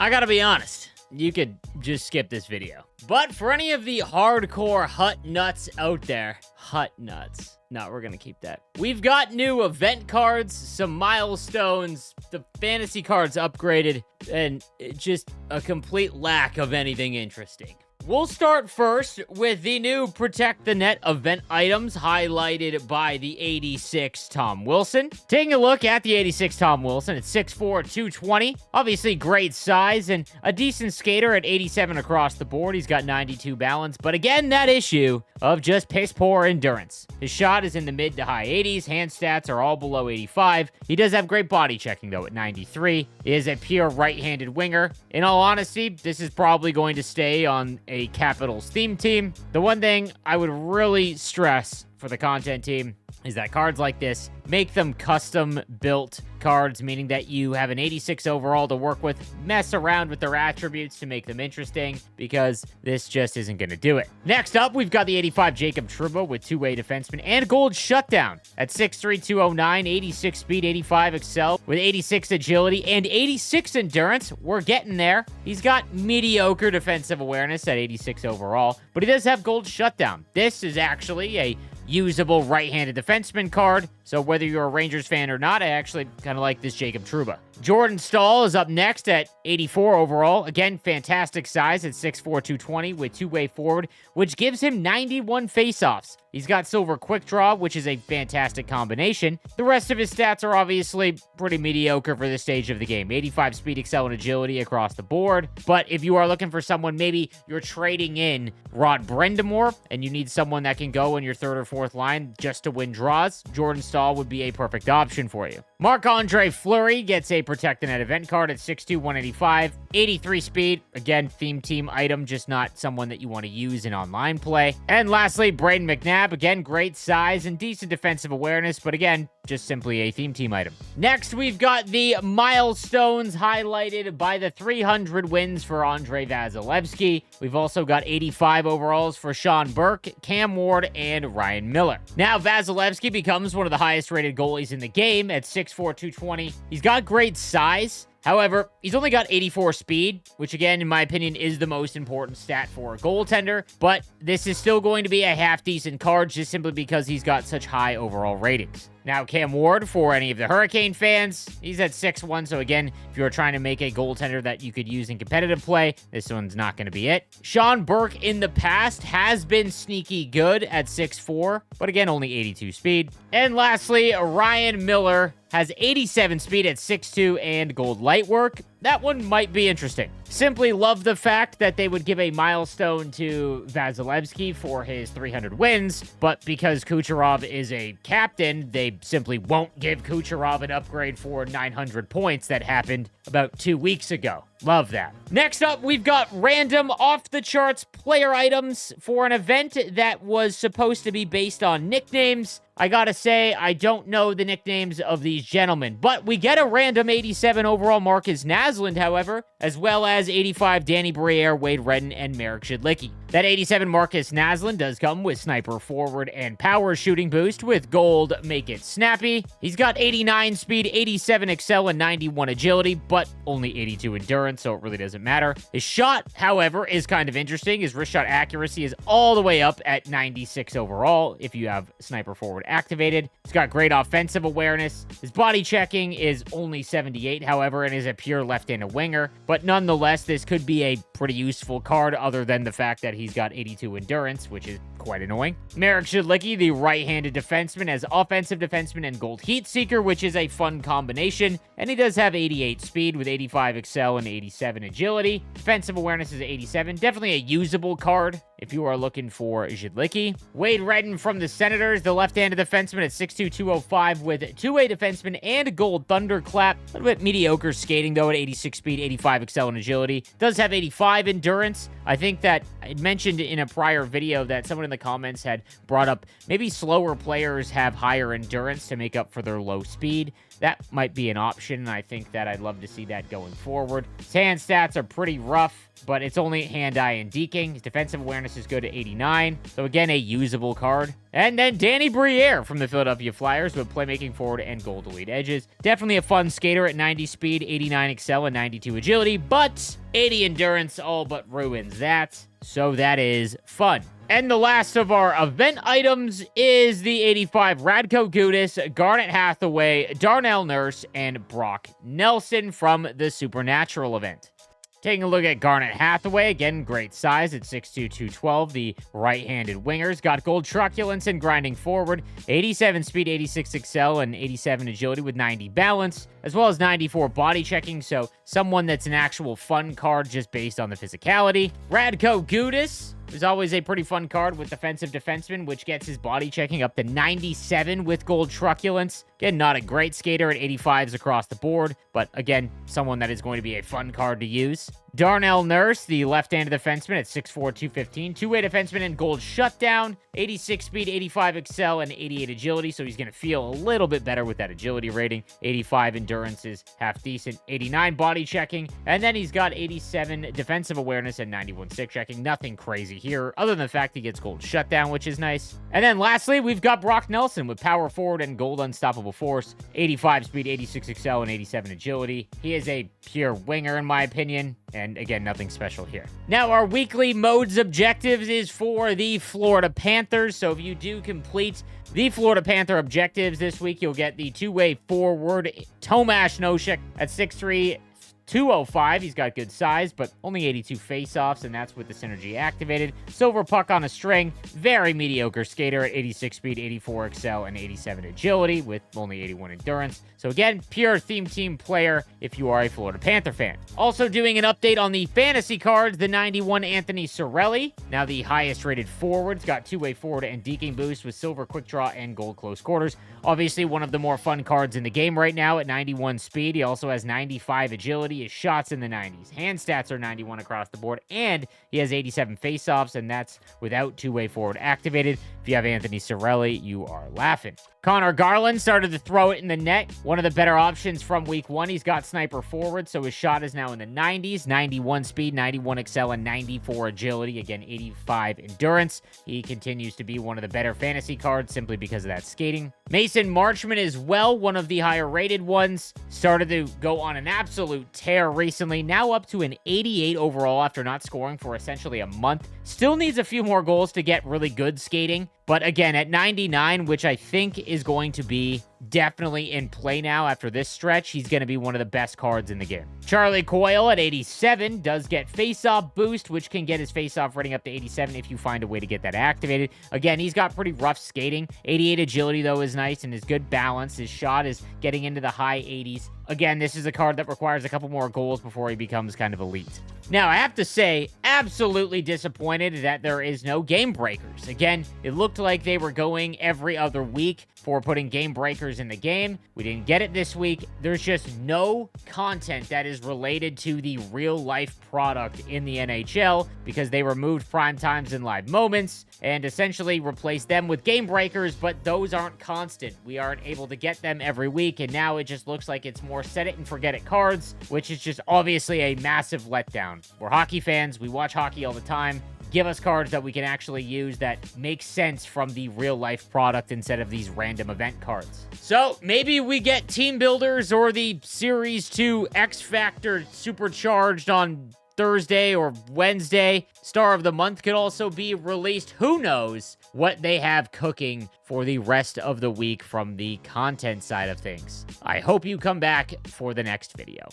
I gotta be honest, you could just skip this video. But for any of the hardcore Hut nuts out there, Hut nuts. No, we're gonna keep that. We've got new event cards, some milestones, the fantasy cards upgraded, and just a complete lack of anything interesting. We'll start first with the new Protect the Net event items highlighted by the 86 Tom Wilson. Taking a look at the 86 Tom Wilson, it's 6'4", 220. Obviously great size and a decent skater at 87 across the board. He's got 92 balance, but again, that issue of just piss poor endurance. His shot is in the mid to high 80s. Hand stats are all below 85. He does have great body checking though at 93. He is a pure right-handed winger. In all honesty, this is probably going to stay on a Capitals theme team. The one thing I would really stress for the content team is that cards like this, make them custom built cards, meaning that you have an 86 overall to work with, mess around with their attributes to make them interesting, because this just isn't going to do it. Next up, we've got the 85 Jacob Trouba with two-way defenseman and gold shutdown at 6'3", 209, 86 speed, 85 excel with 86 agility and 86 endurance. We're getting there. He's got mediocre defensive awareness at 86 overall, but he does have gold shutdown. This is actually a usable right-handed defenseman card, so whether you're a Rangers fan or not, I actually kind of like this Jacob Trouba. Jordan Staal is up next at 84 overall. Again, fantastic size at 6'4", 220 with two-way forward, which gives him 91 faceoffs. He's got silver quick draw, which is a fantastic combination. The rest of his stats are obviously pretty mediocre for this stage of the game. 85 speed, excel, and agility across the board. But if you are looking for someone, maybe you're trading in Rod Brind'Amour, and you need someone that can go in your third or fourth line just to win draws, Jordan Staal would be a perfect option for you. Marc-Andre Fleury gets a Protect the Net event card at 6'2", 185, 83 speed. Again, theme team item, just not someone that you want to use in online play. And lastly, Braden McNabb. Again, great size and decent defensive awareness, but again, just simply a theme team item. Next, we've got the milestones highlighted by the 300 wins for Andrei Vasilevskiy. We've also got 85 overalls for Sean Burke, Cam Ward, and Ryan Miller. Now, Vasilevskiy becomes one of the highest rated goalies in the game at 6'4", 220. He's got great size. However, he's only got 84 speed, which again, in my opinion, is the most important stat for a goaltender, but this is still going to be a half-decent card just simply because he's got such high overall ratings. Now, Cam Ward, for any of the Hurricane fans, he's at 6'1", so again, if you're trying to make a goaltender that you could use in competitive play, this one's not going to be it. Sean Burke, in the past, has been sneaky good at 6'4", but again, only 82 speed. And lastly, Ryan Miller has 87 speed at 6'2", and gold light work. That one might be interesting. Simply love the fact that they would give a milestone to Vasilevskiy for his 300 wins, but because Kucherov is a captain, they simply won't give Kucherov an upgrade for 900 points that happened about 2 weeks ago. Love that. Next up, we've got random off-the-charts player items for an event that was supposed to be based on nicknames. I gotta say, I don't know the nicknames of these gentlemen, but we get a random 87 overall Marcus Naslund, however, as well as 85 Danny Briere, Wade Redden, and Marek Zhidlicki. That 87 Marcus Naslund does come with sniper forward and power shooting boost with gold make it snappy. He's got 89 speed, 87 excel, and 91 agility, but only 82 endurance, so it really doesn't matter. His shot, however, is kind of interesting. His wrist shot accuracy is all the way up at 96 overall if you have sniper forward activated. He's got great offensive awareness. His body checking is only 78, however, and is a pure left-handed winger, but nonetheless, this could be a pretty useful card other than the fact that he's got 82 endurance, which is quite annoying. Marek Zhidlicki, the right-handed defenseman, has offensive defenseman and gold heat seeker, which is a fun combination, and he does have 88 speed with 85 excel and 87 agility. Defensive awareness is 87. Definitely a usable card if you are looking for Zhidlicki. Wade Redden from the Senators, the left-handed defenseman at 6'2", 205 with two-way defenseman and gold thunderclap. A little bit mediocre skating though at 86 speed, 85 excel and agility. Does have 85 endurance. I think that I mentioned in a prior video that someone in the comments had brought up maybe slower players have higher endurance to make up for their low speed. That might be an option, and I think that I'd love to see that going forward. His hand stats are pretty rough, but it's only hand-eye and deking. His defensive awareness is good at 89, so again, a usable card. And then Danny Briere from the Philadelphia Flyers with playmaking forward and goal to lead edges. Definitely a fun skater at 90 speed, 89 excel, and 92 agility, but 80 endurance all but ruins that. So that is fun. And the last of our event items is the 85 Radko Gudas, Garnet Hathaway, Darnell Nurse, and Brock Nelson from the Supernatural event. Taking a look at Garnet Hathaway, again, great size at 6'2", 212. The right-handed wingers got gold truculence and grinding forward, 87 speed, 86 excel, and 87 agility with 90 balance, as well as 94 body checking, so someone that's an actual fun card just based on the physicality. Radko Gudas is always a pretty fun card with defensive defenseman, which gets his body checking up to 97 with gold truculence. Again, not a great skater at 85s across the board, but again, someone that is going to be a fun card to use. Darnell Nurse, the left-handed defenseman at 6'4", 215. Two-way defenseman and gold shutdown. 86 speed, 85 excel, and 88 agility, so he's going to feel a little bit better with that agility rating. 85 endurance is half decent. 89 body checking, and then he's got 87 defensive awareness and 91 stick checking. Nothing crazy here, other than the fact he gets gold shutdown, which is nice. And then lastly, we've got Brock Nelson with power forward and gold unstoppable force. 85 speed, 86 excel, and 87 agility. He is a pure winger, in my opinion. And again, nothing special here. Now, our weekly modes objectives is for the Florida Panthers. So if you do complete the Florida Panther objectives this week, you'll get the two-way forward Tomasz Nosek at 6'3", 205. He's got good size, but only 82 face-offs, and that's with the synergy activated. Silver puck on a string. Very mediocre skater at 86 speed, 84 excel, and 87 agility with only 81 endurance. So again, pure theme team player if you are a Florida Panther fan. Also doing an update on the fantasy cards, the 91 Anthony Cirelli, now the highest rated forward. It's got two-way forward and deking boost with silver quick draw and gold close quarters. Obviously one of the more fun cards in the game right now at 91 speed. He also has 95 agility. His shots in the 90s. Hand stats are 91 across the board, and he has 87 faceoffs, and that's without two-way forward activated. If you have Anthony Cirelli, you are laughing. Connor Garland started to throw it in the net. One of the better options from week one. He's got sniper forward, so his shot is now in the 90s. 91 speed, 91 excel, and 94 agility. Again, 85 endurance. He continues to be one of the better fantasy cards simply because of that skating. Mason Marchman as well, one of the higher rated ones. Started to go on an absolute tear recently. Now up to an 88 overall after not scoring for essentially a month. Still needs a few more goals to get really good skating. But again, at 99, which I think is going to be definitely in play now after this stretch, he's going to be one of the best cards in the game. Charlie Coyle at 87 does get face-off boost, which can get his face-off rating up to 87 if you find a way to get that activated. Again, he's got pretty rough skating. 88 agility, though, is nice, and his good balance. His shot is getting into the high 80s. Again, this is a card that requires a couple more goals before he becomes kind of elite. Now, I have to say, absolutely disappointed that there is no Game Breakers. Again, it looked like they were going every other week for putting Game Breakers in the game. We didn't get it this week. There's just no content that is related to the real-life product in the NHL because they removed prime times and live moments and essentially replaced them with Game Breakers, but those aren't constant. We aren't able to get them every week, and now it just looks like it's more set-it-and-forget-it cards, which is just obviously a massive letdown. We're hockey fans. We watch hockey all the time. Give us cards that we can actually use that make sense from the real-life product instead of these random event cards. So maybe we get Team Builders or the Series 2 X Factor Supercharged on Thursday or Wednesday. Star of the Month could also be released. Who knows what they have cooking for the rest of the week from the content side of things. I hope you come back for the next video.